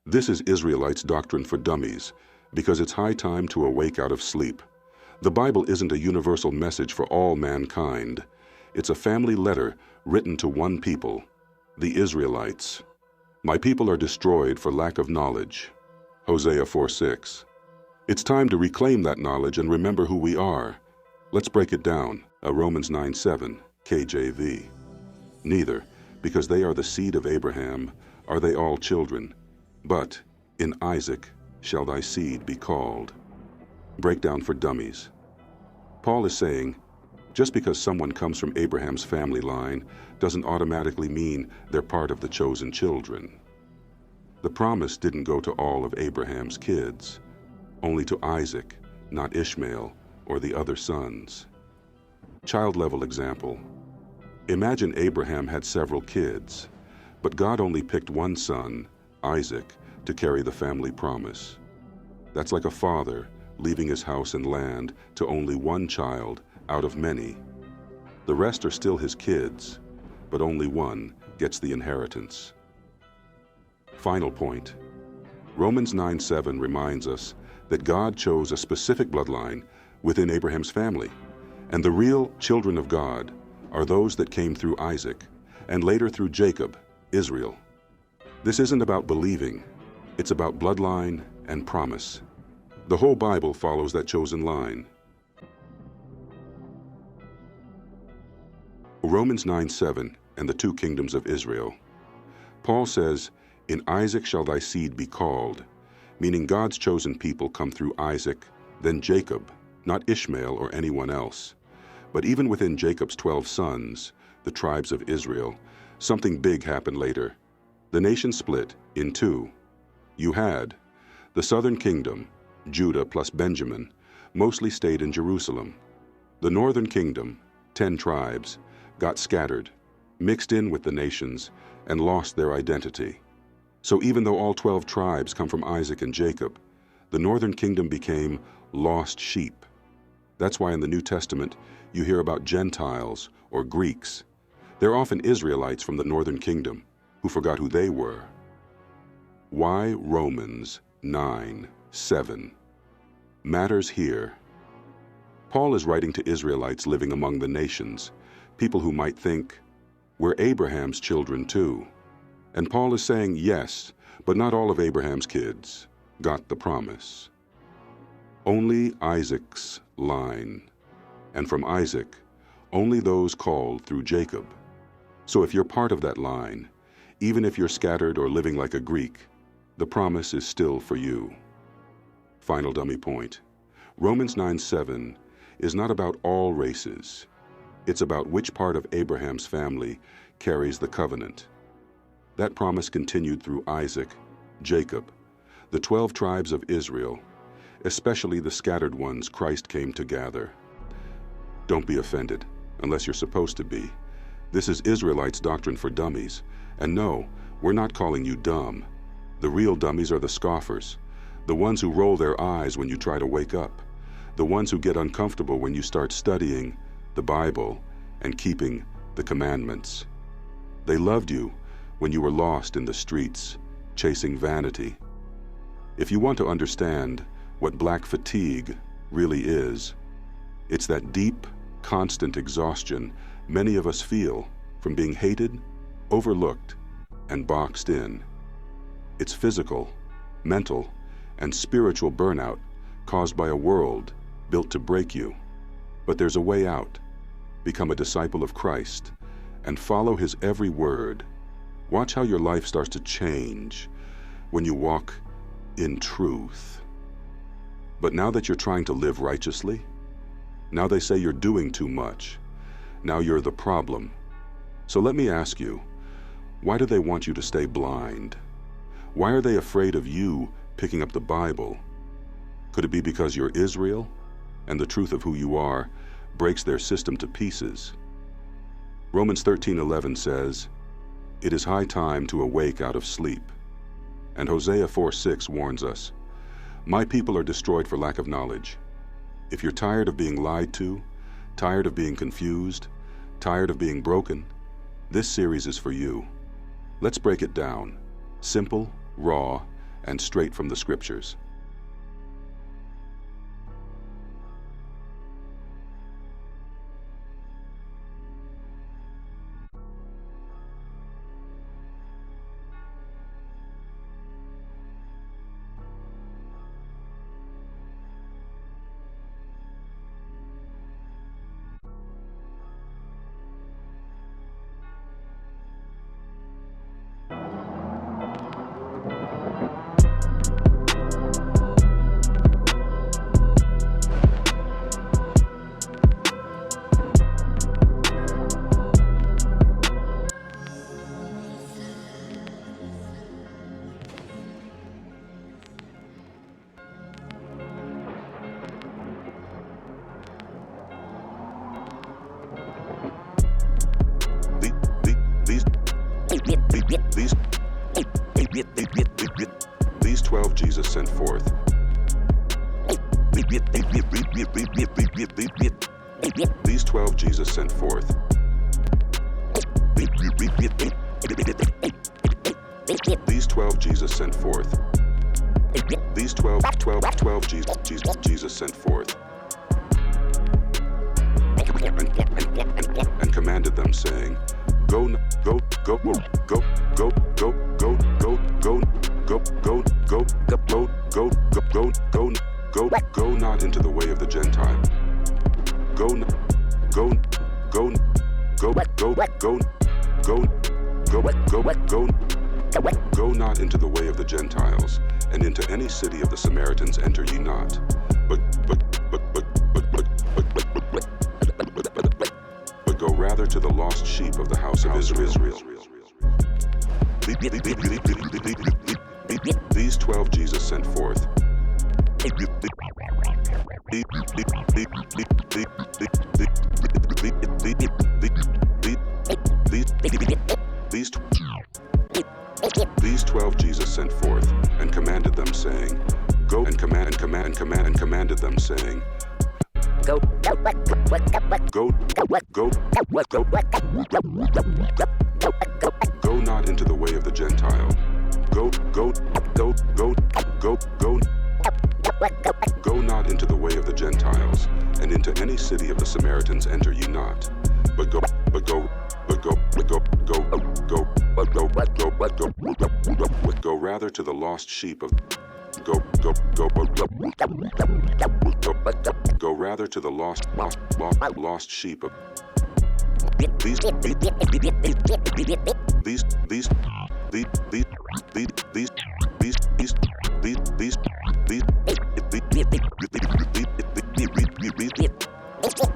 This is Israelites' Doctrine for Dummies, because it's high time to awake out of sleep. The Bible isn't a universal message for all mankind. It's a family letter written to one people, the Israelites. My people are destroyed for lack of knowledge. Hosea 4:6. It's time to reclaim that knowledge and remember who we are. Let's break it down. Romans 9:7, KJV. Neither, because they are the seed of Abraham, are they all children, but in Isaac shall thy seed be called. Breakdown for Dummies. Paul is saying, just because someone comes from Abraham's family line doesn't automatically mean they're part of the chosen children. The promise didn't go to all of Abraham's kids, only to Isaac, not Ishmael or the other sons. Child-level example. Imagine Abraham had several kids, but God only picked one son, Isaac, to carry the family promise. That's like a father leaving his house and land to only one child out of many. The rest are still his kids, but only one gets the inheritance. Final point. Romans 9:7 reminds us that God chose a specific bloodline within Abraham's family, and the real children of God are those that came through Isaac, and later through Jacob, Israel. This isn't about believing, it's about bloodline and promise. The whole Bible follows that chosen line. Romans 9:7 and the two kingdoms of Israel. Paul says, in Isaac shall thy seed be called, meaning God's chosen people come through Isaac, then Jacob, not Ishmael or anyone else. But even within Jacob's 12 sons, the tribes of Israel, something big happened later. The nation split in two. You had the southern kingdom, Judah plus Benjamin, mostly stayed in Jerusalem. The northern kingdom, 10 tribes, got scattered, mixed in with the nations, and lost their identity. So even though all 12 tribes come from Isaac and Jacob, the northern kingdom became lost sheep. That's why in the New Testament you hear about Gentiles or Greeks. They're often Israelites from the northern kingdom who forgot who they were. Why Romans 9:7 matters here. Paul is writing to Israelites living among the nations, people who might think, we're Abraham's children too. And Paul is saying, yes, but not all of Abraham's kids got the promise. Only Isaac's line, and from Isaac, only those called through Jacob. So if you're part of that line, even if you're scattered or living like a Greek, the promise is still for you. Final dummy point. Romans 9:7 is not about all races. It's about which part of Abraham's family carries the covenant. That promise continued through Isaac, Jacob, the 12 tribes of Israel, especially the scattered ones Christ came to gather. Don't be offended, unless you're supposed to be. This is Israelites' Doctrine for Dummies, and no, we're not calling you dumb. The real dummies are the scoffers, the ones who roll their eyes when you try to wake up, the ones who get uncomfortable when you start studying the Bible and keeping the commandments. They loved you when you were lost in the streets, chasing vanity. If you want to understand what black fatigue really is, it's that deep, constant exhaustion many of us feel from being hated, overlooked, and boxed in. It's physical, mental, and spiritual burnout caused by a world built to break you. But there's a way out. Become a disciple of Christ and follow his every word. Watch how your life starts to change when you walk in truth. But now that you're trying to live righteously, now they say you're doing too much. Now you're the problem. So let me ask you, why do they want you to stay blind? Why are they afraid of you picking up the Bible? Could it be because you're Israel and the truth of who you are breaks their system to pieces? Romans 13:11 says, it is high time to awake out of sleep. And Hosea 4:6 warns us, my people are destroyed for lack of knowledge. If you're tired of being lied to, tired of being confused, tired of being broken, this series is for you. Let's break it down. Simple, raw, and straight from the Scriptures. These 12 Jesus sent forth. These 12 Jesus sent forth. These 12 Jesus sent forth. These 12 Jesus sent forth. And commanded them, saying, Go not into the way of the Gentile. Go not into the way of the Gentiles, and into any city of the Samaritans enter ye not. But go rather to the lost sheep of the house of Israel. These 12 Jesus sent forth. These 12 Jesus sent forth, and commanded them, saying, Go, and commanded them, saying, Go not into the way of the Gentile. Go not into the way of the Gentiles, and into any city of the Samaritans enter ye not. But go rather to the lost sheep of Go rather to the lost sheep of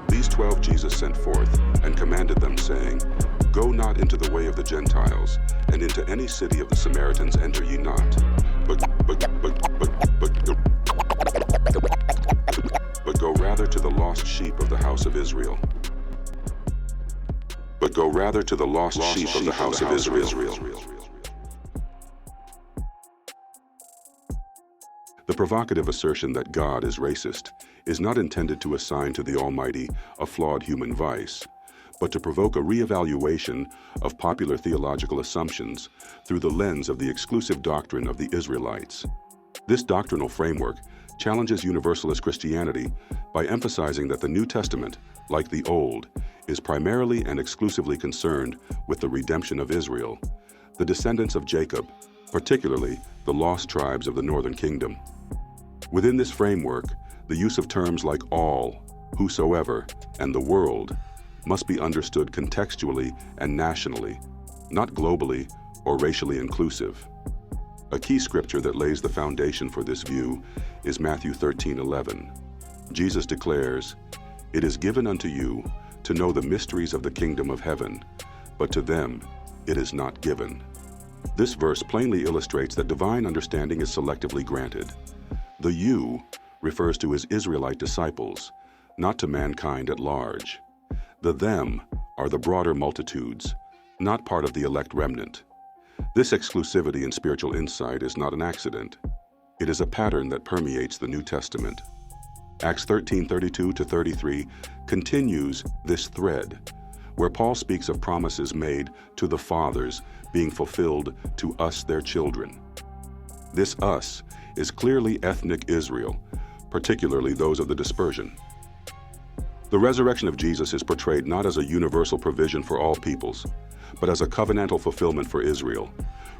these 12 Jesus sent forth, and commanded them, saying, Go not into the way of the Gentiles, and into any city of the Samaritans enter ye not. But go rather to the lost sheep of the house of Israel. But go rather to the lost sheep of the house of Israel. The provocative assertion that God is racist is not intended to assign to the Almighty a flawed human vice, but to provoke a reevaluation of popular theological assumptions through the lens of the exclusive doctrine of the Israelites. This doctrinal framework challenges Universalist Christianity by emphasizing that the New Testament, like the Old, is primarily and exclusively concerned with the redemption of Israel, the descendants of Jacob, particularly the lost tribes of the northern kingdom. Within this framework, the use of terms like all, whosoever, and the world must be understood contextually and nationally, not globally or racially inclusive. A key scripture that lays the foundation for this view is Matthew 13:11. Jesus declares, "It is given unto you to know the mysteries of the kingdom of heaven, but to them it is not given." This verse plainly illustrates that divine understanding is selectively granted. The "you" refers to his Israelite disciples, not to mankind at large. The "them" are the broader multitudes, not part of the elect remnant. This exclusivity in spiritual insight is not an accident. It is a pattern that permeates the New Testament. Acts 13:32-33 continues this thread, where Paul speaks of promises made to the fathers being fulfilled to us, their children. This us is clearly ethnic Israel, particularly those of the dispersion. The resurrection of Jesus is portrayed not as a universal provision for all peoples, but as a covenantal fulfillment for Israel,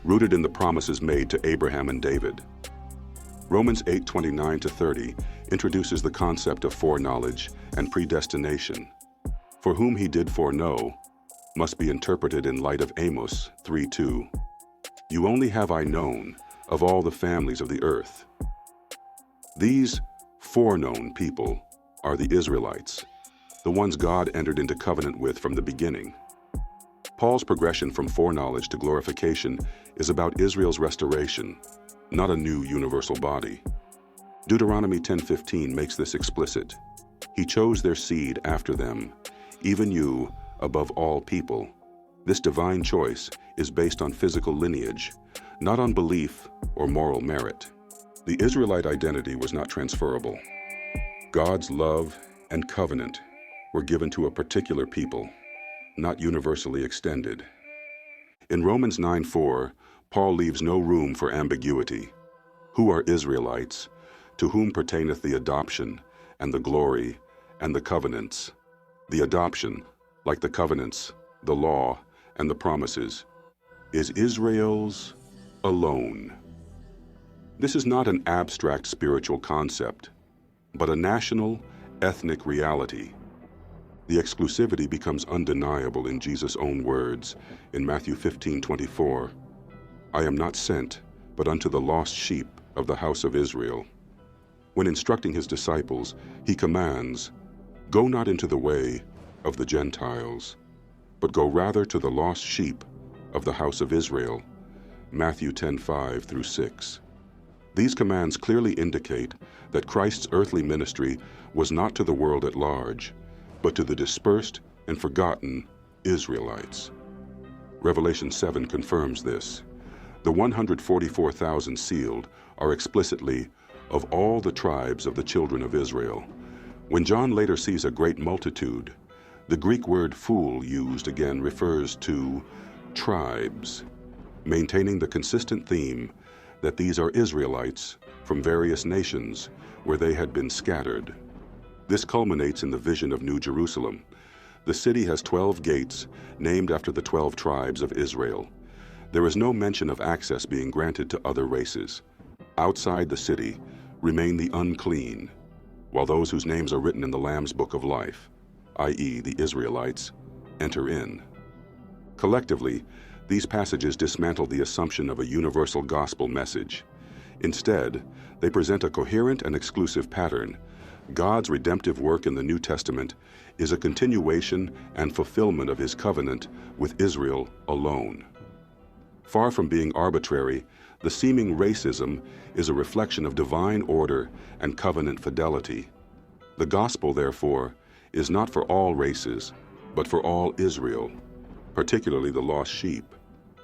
rooted in the promises made to Abraham and David. Romans 8:29-30 introduces the concept of foreknowledge and predestination. For whom he did foreknow must be interpreted in light of Amos 3:2. You only have I known of all the families of the earth. These foreknown people are the Israelites, the ones God entered into covenant with from the beginning. Paul's progression from foreknowledge to glorification is about Israel's restoration, not a new universal body. Deuteronomy 10:15 makes this explicit. He chose their seed after them, even you above all people. This divine choice is based on physical lineage, not on belief or moral merit. The Israelite identity was not transferable. God's love and covenant were given to a particular people, not universally extended. In Romans 9:4, Paul leaves no room for ambiguity. Who are Israelites, to whom pertaineth the adoption and the glory and the covenants? The adoption, like the covenants, the law, and the promises, is Israel's alone. This is not an abstract spiritual concept, but a national, ethnic reality. The exclusivity becomes undeniable in Jesus' own words in Matthew 15:24. I am not sent, but unto the lost sheep of the house of Israel. When instructing his disciples, he commands, Go not into the way of the Gentiles, but go rather to the lost sheep of the house of Israel. Matthew 10:5-6. These commands clearly indicate that Christ's earthly ministry was not to the world at large, but to the dispersed and forgotten Israelites. Revelation 7 confirms this. The 144,000 sealed are explicitly of all the tribes of the children of Israel. When John later sees a great multitude, the Greek word fool used again refers to tribes, maintaining the consistent theme that these are Israelites from various nations where they had been scattered. This culminates in the vision of New Jerusalem. The city has 12 gates named after the 12 tribes of Israel. There is no mention of access being granted to other races. Outside the city remain the unclean, while those whose names are written in the Lamb's Book of Life, i.e. the Israelites, enter in. Collectively, these passages dismantle the assumption of a universal gospel message. Instead, they present a coherent and exclusive pattern. God's redemptive work in the New Testament is a continuation and fulfillment of his covenant with Israel alone. Far from being arbitrary, the seeming racism is a reflection of divine order and covenant fidelity. The gospel, therefore, is not for all races, but for all Israel, particularly the lost sheep,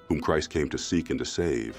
whom Christ came to seek and to save.